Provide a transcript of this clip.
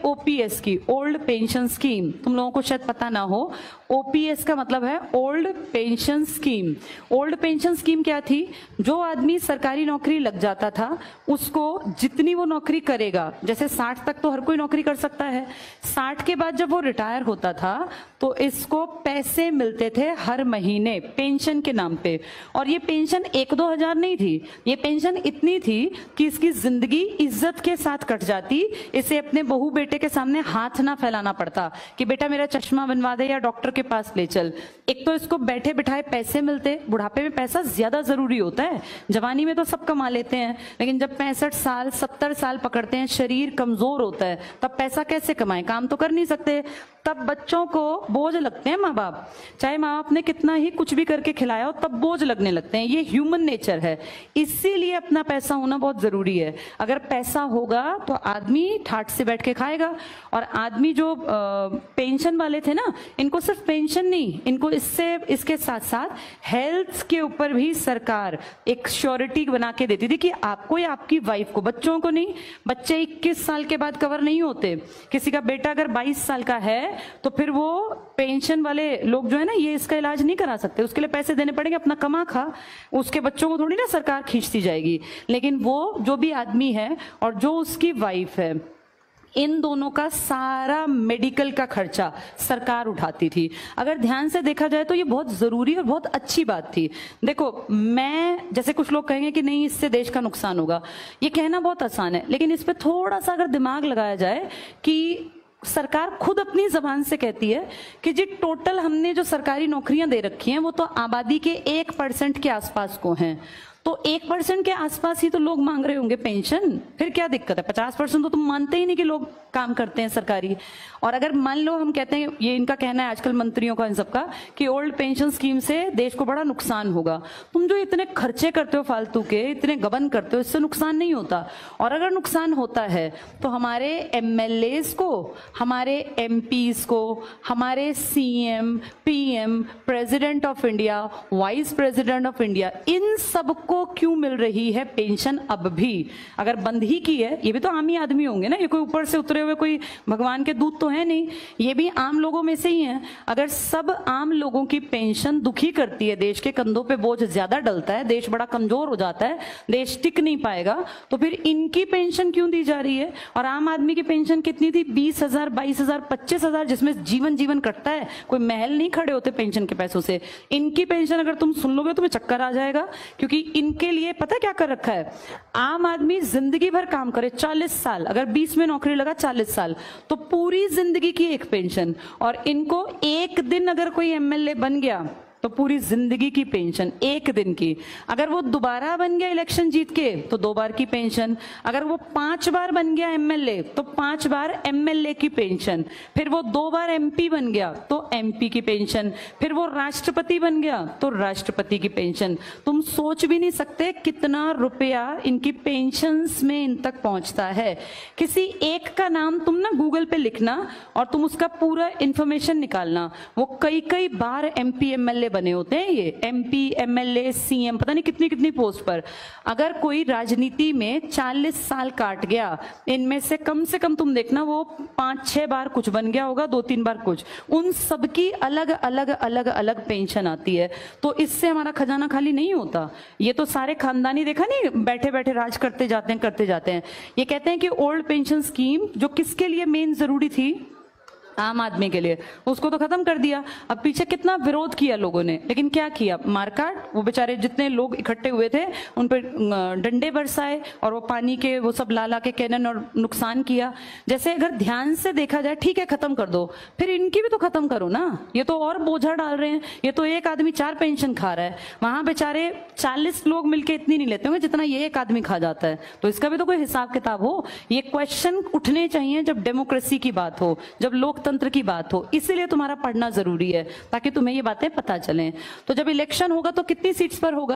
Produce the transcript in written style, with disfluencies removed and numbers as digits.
OPS की, old pension scheme, तुम लोगों को शायद पता ना हो, ओपीएस का मतलब है old pension scheme. Old pension scheme क्या थी? जो आदमी सरकारी नौकरी लग जाता था उसको जितनी वो नौकरी करेगा, जैसे 60 तक तो हर कोई नौकरी कर सकता है, 60 के बाद जब वो रिटायर होता था तो इसको पैसे मिलते थे हर महीने पेंशन के नाम पे। और ये पेंशन 1-2 हजार नहीं थी, ये पेंशन इतनी थी कि इसकी जिंदगी इज्जत के साथ कट जाती। इसे अपने बहू बेटे के सामने हाथ ना फैलाना पड़ता कि बेटा मेरा चश्मा बनवा दे या डॉक्टर के पास ले चल। एक तो इसको बैठे बिठाए पैसे मिलते, बुढ़ापे में पैसा ज्यादा जरूरी होता है, जवानी में तो सब कमा लेते हैं, लेकिन जब 65 साल 70 साल पकड़ते हैं, शरीर कमजोर होता है, तब पैसा कैसे कमाएं? काम तो कर नहीं सकते। तब बच्चों को बोझ लगते हैं माँ बाप, चाहे माँ बाप ने कितना ही कुछ भी करके खिलाया हो, तब बोझ लगने लगते हैं। ये ह्यूमन नेचर है, इसीलिए अपना पैसा होना बहुत जरूरी है। अगर पैसा होगा तो आदमी ठाठ से बैठ के खाएगा। और आदमी जो पेंशन वाले थे ना, इनको सिर्फ पेंशन नहीं, इनको इसके साथ साथ हेल्थ के ऊपर भी सरकार एक श्योरिटी बना के देती थी कि आपको या आपकी वाइफ को, बच्चों को नहीं। बच्चे 21 साल के बाद कवर नहीं होते। किसी का बेटा अगर 22 साल का है तो फिर वो पेंशन वाले लोग जो है ना, ये इसका इलाज नहीं करा सकते, उसके लिए पैसे देने पड़ेंगे। अपना कमा खा, उसके बच्चों को थोड़ी ना सरकार खींचती जाएगी। लेकिन वो जो भी आदमी है और जो उसकी वाइफ है, इन दोनों का सारा मेडिकल का खर्चा सरकार उठाती थी। अगर ध्यान से देखा जाए तो ये बहुत जरूरी और बहुत अच्छी बात थी। देखो, मैं जैसे कुछ लोग कहेंगे कि नहीं इससे देश का नुकसान होगा, ये कहना बहुत आसान है, लेकिन इस पे थोड़ा सा अगर दिमाग लगाया जाए कि सरकार खुद अपनी जबान से कहती है कि जी टोटल हमने जो सरकारी नौकरियां दे रखी हैं वो तो आबादी के 1% के आसपास को हैं। तो 1% के आसपास ही तो लोग मांग रहे होंगे पेंशन, फिर क्या दिक्कत है? 50% तो तुम मानते ही नहीं कि लोग काम करते हैं सरकारी। और अगर मान लो हम कहते हैं, ये इनका कहना है आजकल मंत्रियों का, इन सबका, कि ओल्ड पेंशन स्कीम से देश को बड़ा नुकसान होगा। तुम जो इतने खर्चे करते हो फालतू के, इतने गबन करते हो, इससे नुकसान नहीं होता। और अगर नुकसान होता है तो हमारे एमएलएस को, हमारे एमपीज को, हमारे CM, PM, president of India, vice president of India, इन सबको क्यों मिल रही है पेंशन अब भी? अगर बंद ही की है, ये भी तो आम ही आदमी होंगे ना, ये कोई ऊपर से उतरे हुए कोई भगवान के दूत तो है नहीं, ये भी आम लोगों में से ही हैं। अगर सब आम लोगों की पेंशन दुखी करती है, देश के कंधों पे बोझ ज्यादा डलता है, देश बड़ा कमजोर हो जाता है, देश टिक नहीं पाएगा, तो फिर इनकी पेंशन क्यों दी जा रही है? और आम आदमी की पेंशन कितनी थी? 20,000, 22,000, 25,000, जिसमें जीवन कटता है, कोई महल नहीं खड़े होते पेंशन के पैसों से। इनकी पेंशन अगर तुम सुन लोगे तुम्हें चक्कर आ जाएगा, क्योंकि इनके लिए पता क्या कर रखा है? आम आदमी जिंदगी भर काम करे, 40 साल, अगर 20 में नौकरी लगा 40 साल, तो पूरी जिंदगी की एक पेंशन। और इनको एक दिन अगर कोई एमएलए बन गया तो पूरी जिंदगी की पेंशन, एक दिन की। अगर वो दोबारा बन गया इलेक्शन जीत के तो 2 बार की पेंशन। अगर वो 5 बार बन गया एमएलए तो 5 बार एमएलए की पेंशन। फिर वो 2 बार एमपी बन गया तो एमपी की पेंशन। फिर वो राष्ट्रपति बन गया तो राष्ट्रपति की पेंशन। तुम सोच भी नहीं सकते कितना रुपया इनकी पेंशन्स में इन तक पहुंचता है। किसी एक का नाम तुम ना गूगल पे लिखना और तुम उसका पूरा इंफॉर्मेशन निकालना, वो कई बार एमपी एमएलए बने होते हैं। ये एमपी, एमएलए, सीएम, पता नहीं कितनी कितनी पोस्ट पर। अगर कोई राजनीति में 40 साल काट गया, इनमें से कम तुम देखना वो 5-6 बार कुछ बन गया होगा, 2-3 बार कुछ। उन सबकी अलग अलग पेंशन आती है। तो इससे हमारा खजाना खाली नहीं होता। ये तो सारे खानदानी, देखा नहीं, बैठे बैठे राज करते जाते हैं। ये कहते हैं कि ओल्ड पेंशन स्कीम जो किसके लिए मेन जरूरी थी? आम आदमी के लिए, उसको तो खत्म कर दिया। अब पीछे कितना विरोध किया लोगों ने, लेकिन क्या किया? मारकाट। वो बेचारे जितने लोग इकट्ठे हुए थे उन पर डंडे बरसाए और वो पानी के वो सब ला के कैनन और नुकसान किया। जैसे अगर ध्यान से देखा जाए, ठीक है खत्म कर दो, फिर इनकी भी तो खत्म करो ना। ये तो और बोझा डाल रहे हैं। ये तो एक आदमी 4 पेंशन खा रहा है, वहां बेचारे 40 लोग मिलके इतनी नहीं लेते होंगे जितना ये एक आदमी खा जाता है। तो इसका भी तो कोई हिसाब किताब हो। ये क्वेश्चन उठने चाहिए जब डेमोक्रेसी की बात हो, जब लोकतंत्र की बात हो। इसीलिए तुम्हारा पढ़ना जरूरी है, ताकि तुम्हें ये बातें पता चलें। तो जब इलेक्शन होगा तो कितनी सीट्स पर होगा?